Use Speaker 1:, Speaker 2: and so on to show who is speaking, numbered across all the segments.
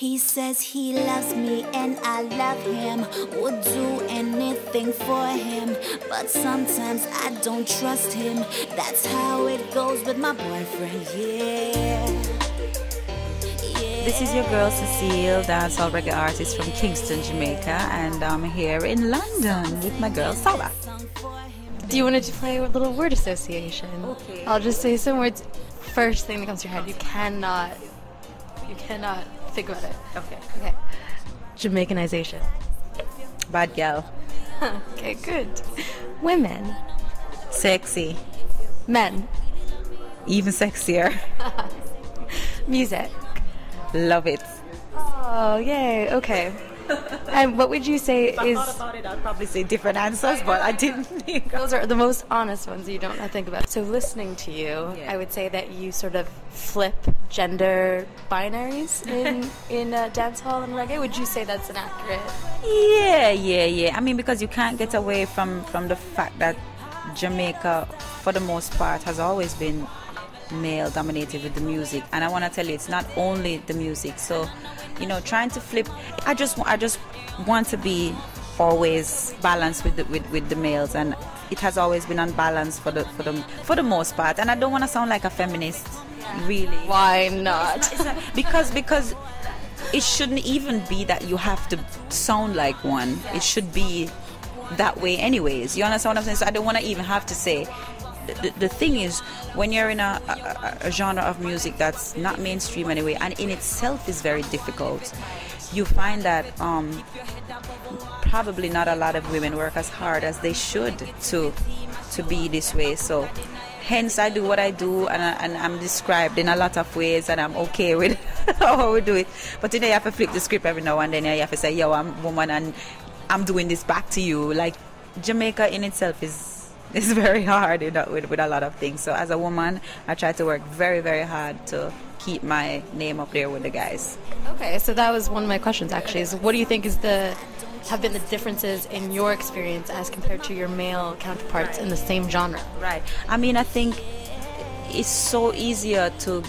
Speaker 1: He says he loves me and I love him, would do anything for him, but sometimes I don't trust him. That's how it goes with my boyfriend, yeah.
Speaker 2: This is your girl Cecile, dancehall reggae artist from Kingston, Jamaica, and I'm here in London with my girl Sala.
Speaker 3: Do you want to play a little word association?
Speaker 2: Okay.
Speaker 3: I'll just say some words. First thing that comes to your head. You cannot think about it.
Speaker 2: Okay.
Speaker 3: Okay. Jamaicanization.
Speaker 2: Bad girl.
Speaker 3: Okay, good. Women.
Speaker 2: Sexy.
Speaker 3: Men.
Speaker 2: Even sexier.
Speaker 3: Music.
Speaker 2: Love it.
Speaker 3: Oh, yay. Okay. And what would you say
Speaker 2: If I
Speaker 3: is...
Speaker 2: thought about it, I'd probably say different answers, but I didn't think.
Speaker 3: Those are the most honest ones you don't think about. So listening to you,
Speaker 2: Yeah.
Speaker 3: I would say that you sort of flip gender binaries in dancehall and reggae. Would you say that's an accurate?
Speaker 2: Yeah. I mean, because you can't get away from the fact that Jamaica, for the most part, has always been male dominated with the music, and I want to tell you, it's not only the music. So, you know, trying to flip, I just want to be always balanced with the males, and it has always been unbalanced for the most part. And I don't want to sound like a feminist, really.
Speaker 3: Why not?
Speaker 2: Because it shouldn't even be that you have to sound like one. It should be that way anyways. You understand what I'm saying? So I don't want to even have to say. The thing is, when you're in a genre of music that's not mainstream anyway, and in itself is very difficult, you find that probably not a lot of women work as hard as they should to be this way. So hence I do what I do, and I'm described in a lot of ways, and I'm okay with how we do it. But today you have to flip the script every now and then. You have to say, yo, I'm a woman and I'm doing this back to you. Like, Jamaica in itself is very hard, you know, with a lot of things. So as a woman, I try to work very, very hard to keep my name up there with the guys.
Speaker 3: Okay, so that was one of my questions actually. Is what do you think have been the differences in your experience as compared to your male counterparts in the same genre?
Speaker 2: Right. I mean, I think it's so easier to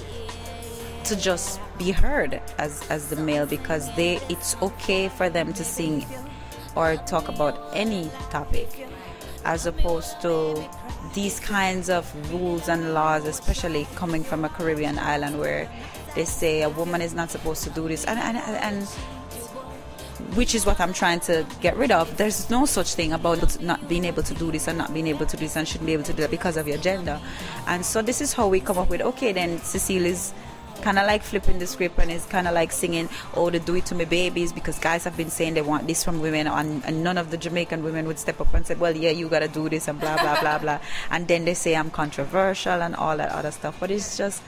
Speaker 2: just be heard as the male, because it's okay for them to sing or talk about any topic, as opposed to these kinds of rules and laws, especially coming from a Caribbean island where they say a woman is not supposed to do this, and which is what I'm trying to get rid of. There's no such thing about not being able to do this and not being able to do this and shouldn't be able to do it because of your gender. And so this is how we come up with, okay, then Cecile is kind of like flipping the script and is kind of like singing, oh, they do it to me babies, because guys have been saying they want this from women, and none of the Jamaican women would step up and say, well, yeah, you gotta do this and blah blah blah blah. And then they say I'm controversial and all that other stuff. But it's just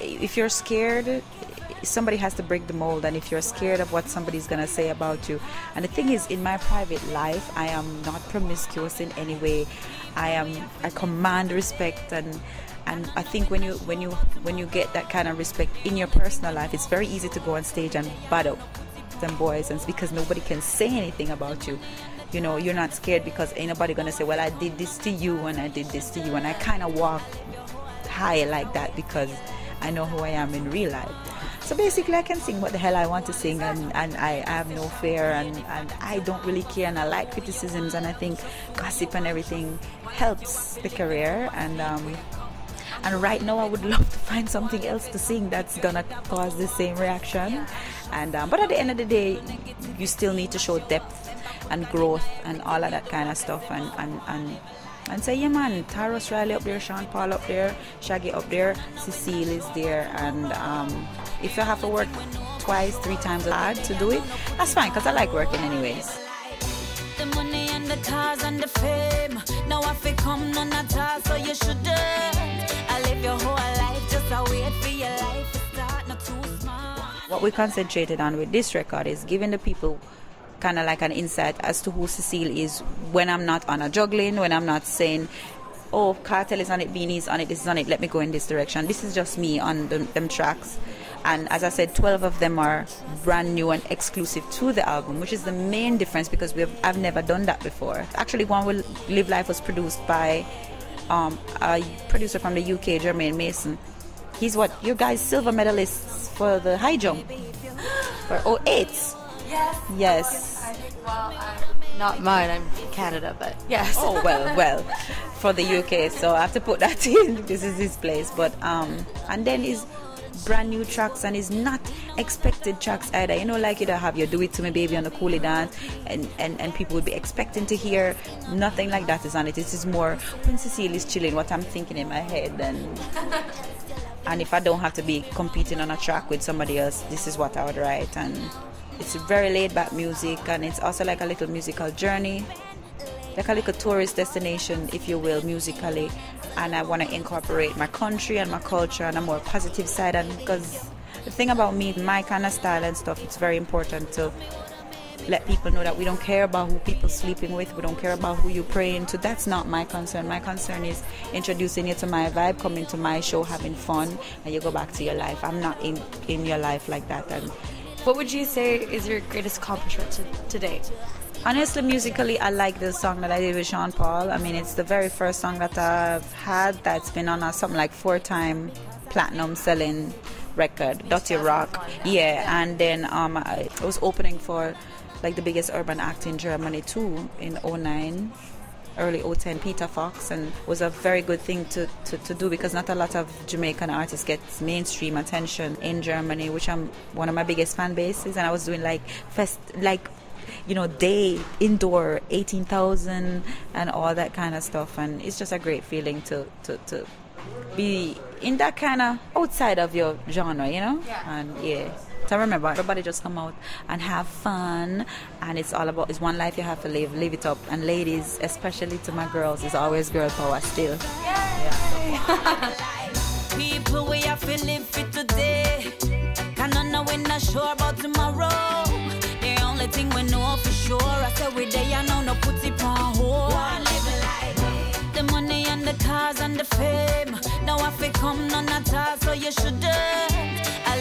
Speaker 2: if you're scared, somebody has to break the mold, and if you're scared of what somebody's gonna say about you. And the thing is, in my private life, I am not promiscuous in any way. I command respect, and I think when you get that kind of respect in your personal life, it's very easy to go on stage and bad up them boys, and it's because nobody can say anything about you. You know, you're not scared because ain't nobody gonna say, well, I did this to you and I did this to you. And I kind of walk high like that because I know who I am in real life. So basically, I can sing what the hell I want to sing, and I have no fear, and I don't really care, and I like criticisms, and I think gossip and everything helps the career. And right now, I would love to find something else to sing that's gonna cause the same reaction. But at the end of the day, you still need to show depth and growth and all of that kind of stuff. And say, yeah, man, Taros Riley up there, Sean Paul up there, Shaggy up there, Cecile is there. And if you have to work twice, 3 times as hard to do it, that's fine, because I like working anyways.
Speaker 1: The money and the cars and the fame, now I feel come none at all, so you shouldn't. I live your whole life, just a wait for your life to start, not too small.
Speaker 2: What we concentrated on with this record is giving the people kind of like an insight as to who Cecile is when I'm not on a juggling, when I'm not saying, oh, Cartel is on it, Beanie's on it, this is on it, let me go in this direction. This is just me on them tracks. And as I said, 12 of them are brand new and exclusive to the album, which is the main difference, because I've never done that before. Actually, One Will Live Life was produced by a producer from the UK, Jermaine Mason. He's your guys' silver medalists for the high jump. or 08.
Speaker 3: Yes.
Speaker 2: Yes.
Speaker 3: I think, well, not mine. I'm from Canada, but yes.
Speaker 2: Oh well, for the UK. So I have to put that in. This is his place. But and then his brand new tracks, and it's not expected tracks either. You know, like you don't have your Do It To Me Baby on the Coolie Dance, and people would be expecting to hear. Nothing like that is on it. This is more when Cecile is chilling, what I'm thinking in my head, and if I don't have to be competing on a track with somebody else, this is what I would write. And it's very laid back music, and it's also like a little musical journey, like a little tourist destination, if you will, musically. And I want to incorporate my country and my culture on a more positive side. And because the thing about me, my kind of style and stuff, it's very important to let people know that we don't care about who people sleeping with, we don't care about who you're praying to. That's not my concern. My concern is introducing you to my vibe, coming to my show, having fun, and you go back to your life. I'm not in your life like that. And
Speaker 3: what would you say is your greatest accomplishment to date?
Speaker 2: honestly, musically, I like the song that I did with Sean Paul. I mean, it's the very first song that I've had that's been on a something like 4-time platinum selling record, Dirty Rock. Yeah, and then I was opening for like the biggest urban act in Germany too in 09, early 010, Peter Fox, and was a very good thing to do, because not a lot of Jamaican artists get mainstream attention in Germany, which I'm one of my biggest fan bases. And I was doing like day indoor 18,000 and all that kind of stuff, and it's just a great feeling to be in that kind of outside of your genre, you know. And so remember, everybody just come out and have fun, and it's all about, it's one life you have to live it up. And ladies, especially to my girls, it's always girl power still.
Speaker 1: People, we have to live for today, and know we're not sure about tomorrow. The only thing we know for sure, I said we there, I know no put it on hold. The money and the cars and the fame, now I feel come none at all, so you shouldn't. I